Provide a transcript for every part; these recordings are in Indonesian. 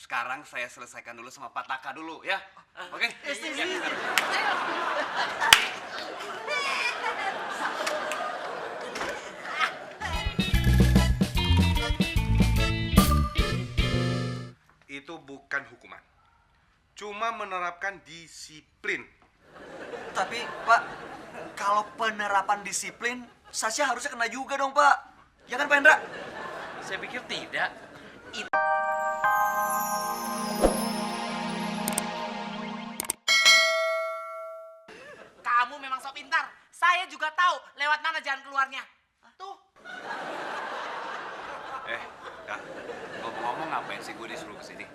Sekarang saya selesaikan dulu sama Pak Taka dulu ya. Oke? Ya, sekarang. Itu bukan hukuman. Cuma menerapkan disiplin. Tapi, Pak, kalau penerapan disiplin, Sasha harusnya kena juga dong, Pak. Ya kan, Pak Hendra? Saya pikir tidak. Kamu memang sok pintar. Saya juga tahu lewat mana jalan keluarnya. Tuh. Kak, ngomong-ngomong ngapain sih gue disuruh kesini?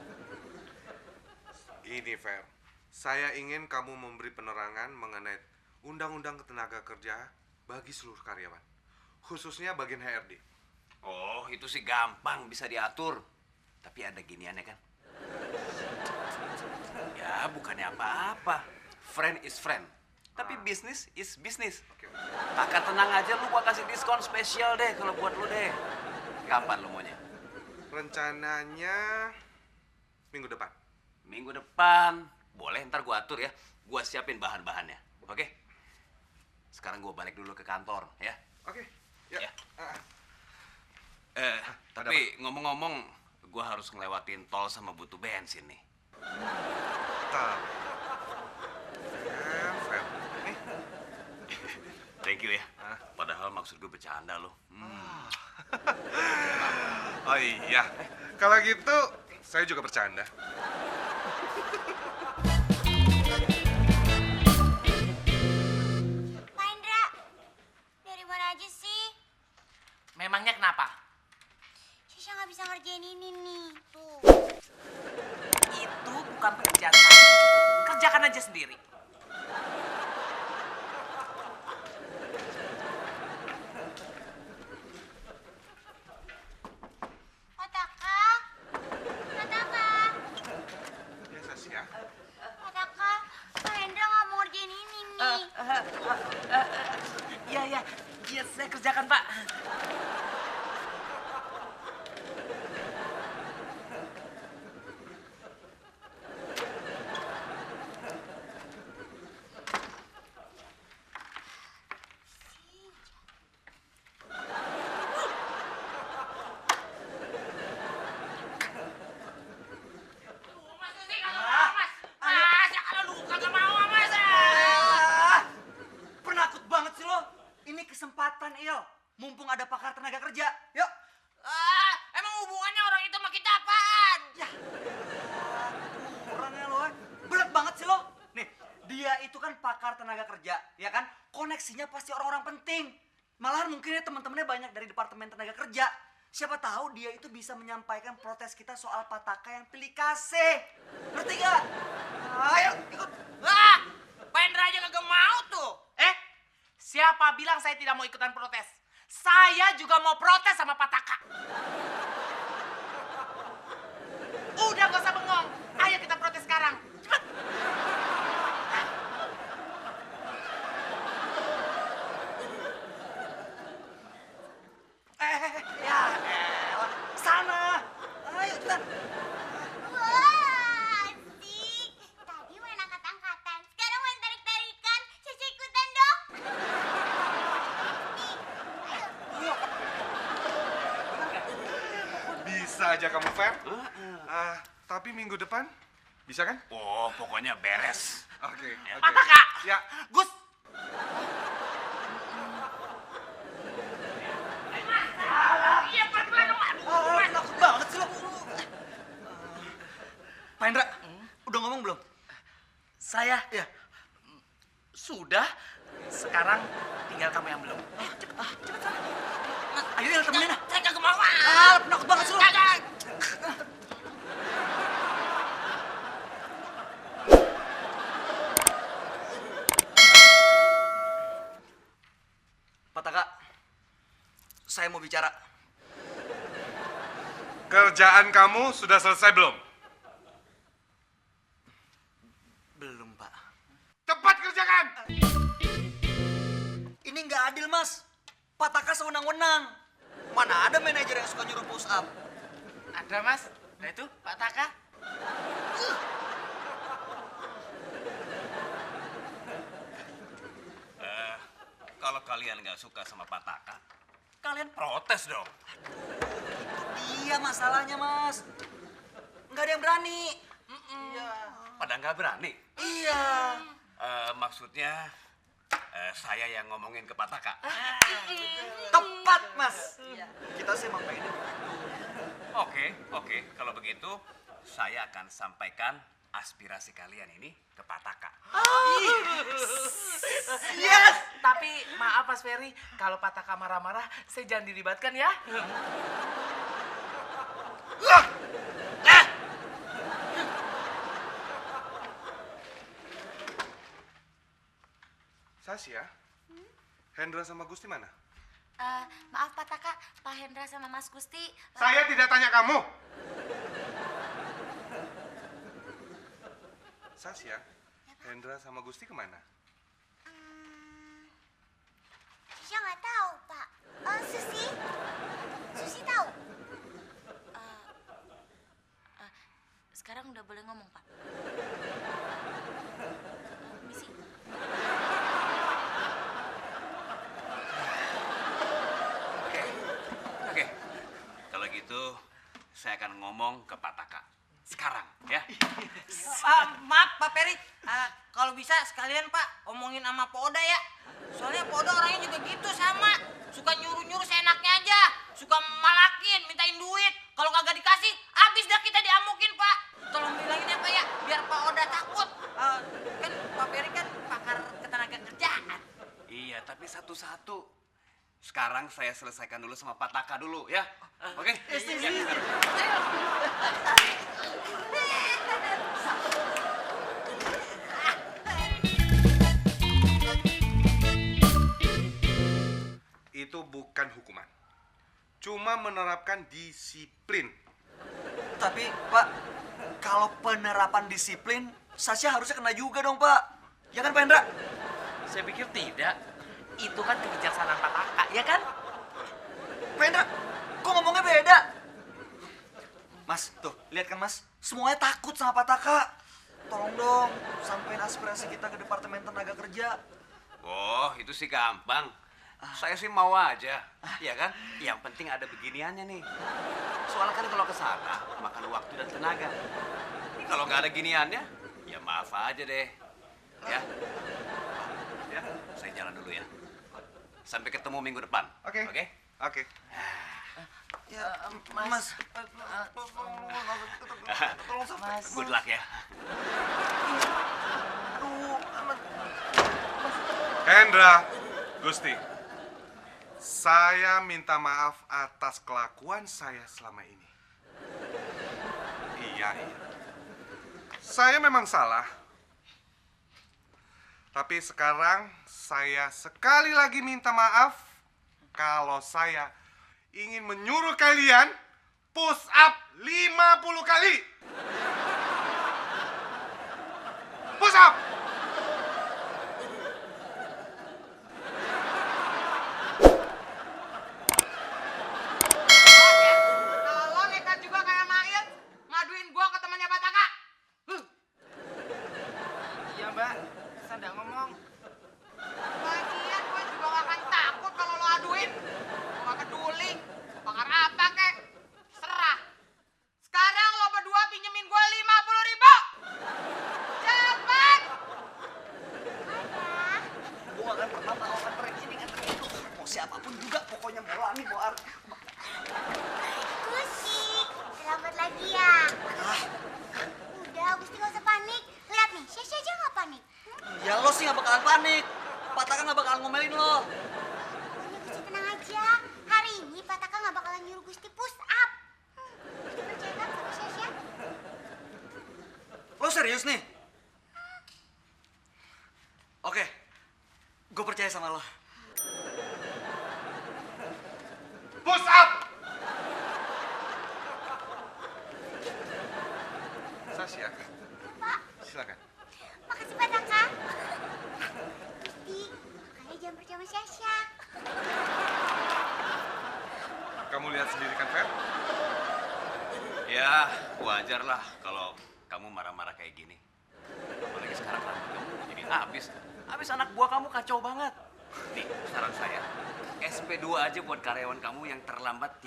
Ini Fer, saya ingin kamu memberi penerangan mengenai Undang-Undang Ketenaga Kerja bagi seluruh karyawan, khususnya bagian HRD. Oh, itu sih gampang, bisa diatur. Tapi ada giniannya kan? Ya, bukannya apa-apa. Friend is friend. Tapi bisnis is bisnis. Oke. Kakak tenang aja, lu gua kasih diskon spesial deh kalau buat lu deh. Kapan lu maunya? Rencananya minggu depan. Minggu depan. Boleh, ntar gua atur ya. Gua siapin bahan-bahannya. Oke? Sekarang gua balik dulu ke kantor ya. Oke. Ya. Ya. Tapi ngomong-ngomong, gua harus ngelewatin tol sama butuh bensin nih. Bentar. Fer. Nih. Thank you ya. Padahal maksud gue bercanda loh. Oh iya. Kalau gitu, saya juga bercanda. Pak Indra, dari mana aja sih? Memangnya kenapa? Shisha nggak bisa ngerjain ini nih. Tuh. Itu bukan pekerjaan saya. Kerjakan aja sendiri. Otaka? Otaka? Ya, Sasha. Otaka? Pak Indra nggak mau ngerjain ini nih. Iya, saya kerjakan, Pak. Penakut banget sih lo. Ini kesempatan, Il. Mumpung ada pakar tenaga kerja. Yuk. Emang hubungannya orang itu sama kita apaan? Ya. Kurangnya lo, berat banget sih lo. Nih, dia itu kan pakar tenaga kerja, ya kan? Koneksinya pasti orang-orang penting. Malahan mungkin ya teman-temannya banyak dari departemen tenaga kerja. Siapa tahu dia itu bisa menyampaikan protes kita soal Pataka yang pilih kasih. Ngerti gak? Ayo, ikut. Pak Indra aja kagak mau tuh. Siapa bilang saya tidak mau ikutan protes? Saya juga mau protes sama Pak Taka. Udah gak usah bengong. Ayo kita protes sekarang. Cepet. Ya elah. Sana. Ayo, cepetan. Wah, asik. Tadi main angkat-angkatan, sekarang main tarik-tarikan. Shisha ikutan dong. Nih, ayo. Bisa aja kamu, Fer. Tapi minggu depan bisa kan? Oh, pokoknya beres. Oke. Pak Taka. Ya. Gus. Iya, pelan-pelan dong. Takut banget sih lo. Pak Indra, udah ngomong belum? Saya Ya. sudah. Sekarang tinggal kamu yang belum. Cepet sana. Ayo, Il, temenin ah. Saya kagak mau. Penakut banget sih lo. Kagak. Pataka, saya mau bicara. Kerjaan kamu sudah selesai belum? Belum, Pak. Cepat kerjakan! Ini nggak adil, Mas. Pataka sewenang-wenang. Mana ada manajer yang suka nyuruh push up? Ada, Mas. Nah itu Pak Taka. Kalau kalian nggak suka sama Pataka, kalian protes dong. Iya masalahnya, Mas. Nggak ada yang berani. Iya. Pada nggak berani. Iya. Maksudnya saya yang ngomongin ke Pataka. Tepat, Mas. Kita sih emang pengen. Oke. Kalau begitu, saya akan sampaikan aspirasi kalian ini ke Pataka. Yes. Tapi maaf Mas Ferry, kalau Pataka marah-marah, saya jangan dilibatkan ya. Sasya, Hendra sama Gusti mana? Maaf Pataka, Pak Hendra sama Mas Gusti. Saya tidak tanya kamu. Sasya, Hendra sama Gusti kemana? Sasha nggak tahu Pak. Susi? Susi tahu? Sekarang udah boleh ngomong Pak. Misi. Oke. Kalau gitu, saya akan ngomong ke Pataka. Sekarang, ya. Maaf Pak Peri, kalau bisa sekalian Pak omongin sama Pak Oda ya. Soalnya Pak Oda orangnya juga gitu sama, suka nyuruh-nyuruh seenaknya aja, suka malakin, mintain duit. Kalau kagak dikasih, habis dah kita diamukin Pak. Tolong bilangin ya Pak ya, biar Pak Oda takut. Kan Pak Peri kan pakar ketenaga kerjaan. Iya, tapi satu-satu. Sekarang saya selesaikan dulu sama Pataka dulu, ya. Oke? Ya, sekarang. Itu bukan hukuman. Cuma menerapkan disiplin. Tapi, Pak, kalau penerapan disiplin, Sasha harusnya kena juga dong, Pak. Ya kan, Pak Hendra? Saya pikir tidak. Itu kan kebijaksanaan Pataka, ya kan? Pak Hendra, kok ngomongnya beda? Mas, tuh, lihat kan Mas, semuanya takut sama Pataka. Tolong dong, sampein aspirasi kita ke Departemen Tenaga Kerja. Oh, itu sih gampang. Saya sih mau aja, ya kan? Yang penting ada beginiannya nih. Soalnya kan kalau ke sana makan waktu dan tenaga. Ini kalau nggak ada giniannya, ya maaf aja deh. Ya. Ya, saya jalan dulu ya. Sampai ketemu minggu depan. Oke. Oke? Oke. Ya, Mas. Tolong sampai. Good luck ya. Aduh, aman. Hendra, Gusti. Saya minta maaf atas kelakuan saya selama ini. Iya. Saya memang salah. Tapi sekarang saya sekali lagi minta maaf kalau saya ingin menyuruh kalian push up 50 kali. Push up! Kalau lo nekat juga kayak Mail, ngaduin gua ke temannya Pataka. Iya Mbak, saya nggak ngomong. Lagian gue juga gak akan takut kalau lo aduin. Gue gak peduli. Bakar apa kek? Serah. Sekarang lo berdua pinjemin gue 50.000. Cepet. Gua akan pernah mau anterin ini anterin itu. Mau siapapun juga, pokoknya mau Lani, mau Ar. Gusti, selamat lagi ya. Udah, Gusti nggak usah panik. Lihat nih, Sasha aja nggak panik. Ya lo sih nggak bakalan panik. Pataka nggak bakalan ngomelin lo. Pokoknya Gusti tenang aja. Hari ini Pataka nggak bakalan nyuruh Gusti push up. Gusti percaya kan sama Sasha? Lo serius nih? Oke, gue percaya sama lo. Push up! Sasya, Pak, silakan. makasih Pataka. Gusti, makanya jangan percaya sama Sasha. Kamu lihat sendiri kan, Fer? Ya, wajar lah kalau kamu marah-marah kayak gini. Apalagi sekarang rambut kamu jadi habis. Habis anak buah kamu kacau banget. Nih, saran saya, SP2 aja buat karyawan kamu yang terlambat.